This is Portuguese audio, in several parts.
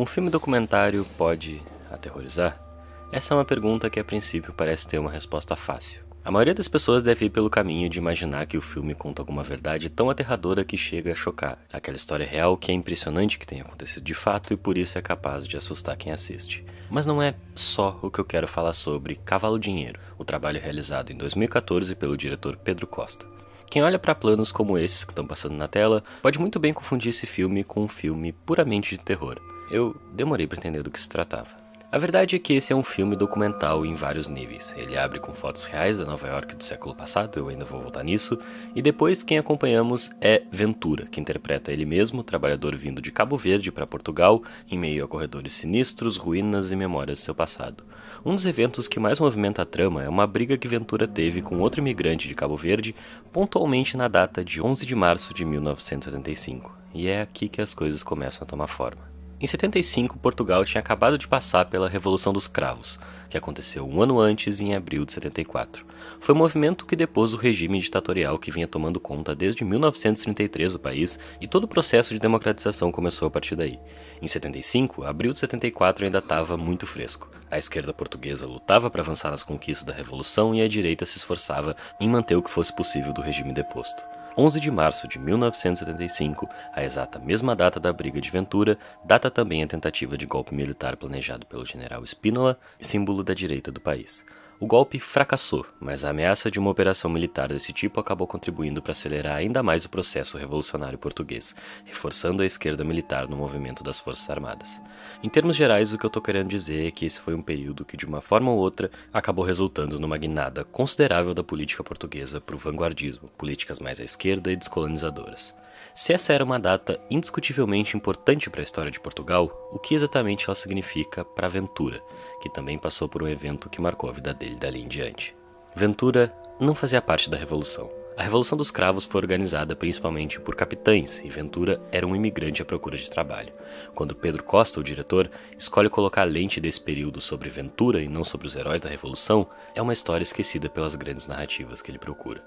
Um filme documentário pode aterrorizar? Essa é uma pergunta que a princípio parece ter uma resposta fácil. A maioria das pessoas deve ir pelo caminho de imaginar que o filme conta alguma verdade tão aterradora que chega a chocar. Aquela história real que é impressionante que tenha acontecido de fato e por isso é capaz de assustar quem assiste. Mas não é só o que eu quero falar sobre Cavalo Dinheiro, o trabalho realizado em 2014 pelo diretor Pedro Costa. Quem olha para planos como esses que estão passando na tela pode muito bem confundir esse filme com um filme puramente de terror. Eu demorei para entender do que se tratava. A verdade é que esse é um filme documental em vários níveis. Ele abre com fotos reais da Nova York do século passado, eu ainda vou voltar nisso, e depois quem acompanhamos é Ventura, que interpreta ele mesmo, trabalhador vindo de Cabo Verde para Portugal, em meio a corredores sinistros, ruínas e memórias do seu passado. Um dos eventos que mais movimenta a trama é uma briga que Ventura teve com outro imigrante de Cabo Verde, pontualmente na data de 11 de março de 1975. E é aqui que as coisas começam a tomar forma. Em 75, Portugal tinha acabado de passar pela Revolução dos Cravos, que aconteceu um ano antes, em abril de 74. Foi um movimento que depôs o regime ditatorial que vinha tomando conta desde 1933 do país, e todo o processo de democratização começou a partir daí. Em 75, abril de 74 ainda estava muito fresco. A esquerda portuguesa lutava para avançar nas conquistas da Revolução e a direita se esforçava em manter o que fosse possível do regime deposto. 11 de março de 1975, a exata mesma data da briga de Ventura, data também a tentativa de golpe militar planejado pelo general Spínola, símbolo da direita do país. O golpe fracassou, mas a ameaça de uma operação militar desse tipo acabou contribuindo para acelerar ainda mais o processo revolucionário português, reforçando a esquerda militar no movimento das Forças Armadas. Em termos gerais, o que eu estou querendo dizer é que esse foi um período que, de uma forma ou outra, acabou resultando numa guinada considerável da política portuguesa para o vanguardismo, políticas mais à esquerda e descolonizadoras. Se essa era uma data indiscutivelmente importante para a história de Portugal, o que exatamente ela significa para Ventura, que também passou por um evento que marcou a vida dele dali em diante? Ventura não fazia parte da Revolução. A Revolução dos Cravos foi organizada principalmente por capitães, e Ventura era um imigrante à procura de trabalho. Quando Pedro Costa, o diretor, escolhe colocar a lente desse período sobre Ventura e não sobre os heróis da Revolução, é uma história esquecida pelas grandes narrativas que ele procura.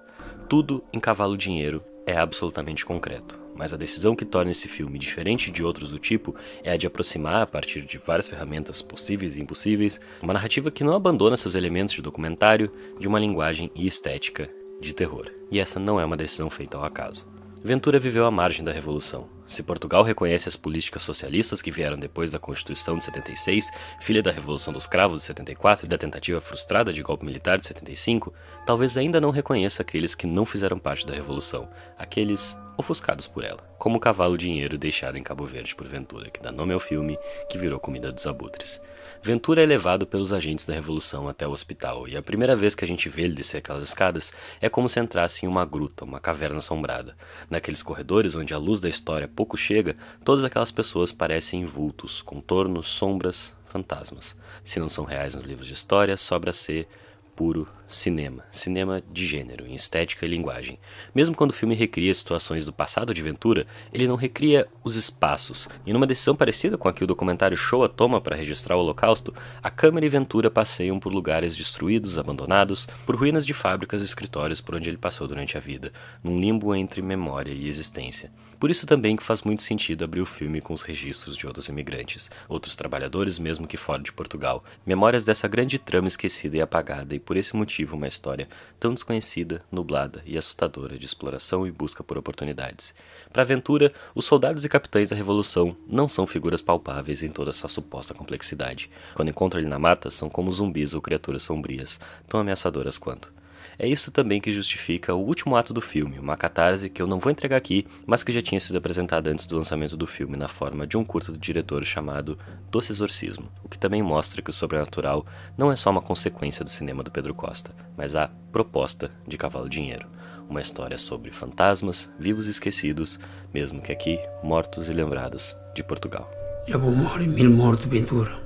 Tudo em Cavalo Dinheiro é absolutamente concreto, mas a decisão que torna esse filme diferente de outros do tipo é a de aproximar, a partir de várias ferramentas possíveis e impossíveis, uma narrativa que não abandona seus elementos de documentário, de uma linguagem e estética de terror. E essa não é uma decisão feita ao acaso. Ventura viveu à margem da Revolução. Se Portugal reconhece as políticas socialistas que vieram depois da Constituição de 76, filha da Revolução dos Cravos de 74 e da tentativa frustrada de golpe militar de 75, talvez ainda não reconheça aqueles que não fizeram parte da Revolução, aqueles ofuscados por ela, como o Cavalo Dinheiro deixado em Cabo Verde por Ventura, que dá nome ao filme, que virou comida dos abutres. Ventura é levado pelos agentes da Revolução até o hospital, e a primeira vez que a gente vê ele descer aquelas escadas é como se entrasse em uma gruta, uma caverna assombrada. Naqueles corredores onde a luz da história pouco chega, todas aquelas pessoas parecem vultos, contornos, sombras, fantasmas. Se não são reais nos livros de história, sobra ser puro cinema de gênero, em estética e linguagem. Mesmo quando o filme recria situações do passado de Ventura, ele não recria os espaços, e numa decisão parecida com a que o documentário Shoah toma para registrar o Holocausto, a câmera e Ventura passeiam por lugares destruídos, abandonados, por ruínas de fábricas e escritórios por onde ele passou durante a vida, num limbo entre memória e existência. Por isso também que faz muito sentido abrir o filme com os registros de outros imigrantes, outros trabalhadores mesmo que fora de Portugal, memórias dessa grande trama esquecida e apagada, e por esse motivo uma história tão desconhecida, nublada e assustadora de exploração e busca por oportunidades. Para Ventura, os soldados e capitães da Revolução não são figuras palpáveis em toda sua suposta complexidade. Quando encontra ele na mata, são como zumbis ou criaturas sombrias, tão ameaçadoras quanto. É isso também que justifica o último ato do filme, uma catarse que eu não vou entregar aqui, mas que já tinha sido apresentada antes do lançamento do filme na forma de um curta do diretor chamado Doce Exorcismo, o que também mostra que o sobrenatural não é só uma consequência do cinema do Pedro Costa, mas a proposta de Cavalo Dinheiro, uma história sobre fantasmas, vivos e esquecidos, mesmo que aqui, mortos e lembrados de Portugal. Já vou morrer 1000 mortos, Ventura,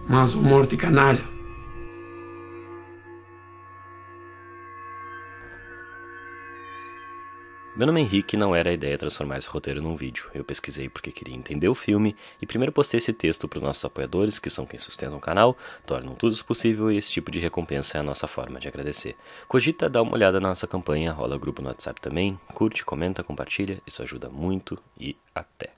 mas um morte canalha. Meu nome é Henrique e não era a ideia transformar esse roteiro num vídeo. Eu pesquisei porque queria entender o filme e primeiro postei esse texto para os nossos apoiadores, que são quem sustentam o canal, tornam tudo isso possível e esse tipo de recompensa é a nossa forma de agradecer. Cogita dar uma olhada na nossa campanha, rola grupo no WhatsApp também, curte, comenta, compartilha, isso ajuda muito e até!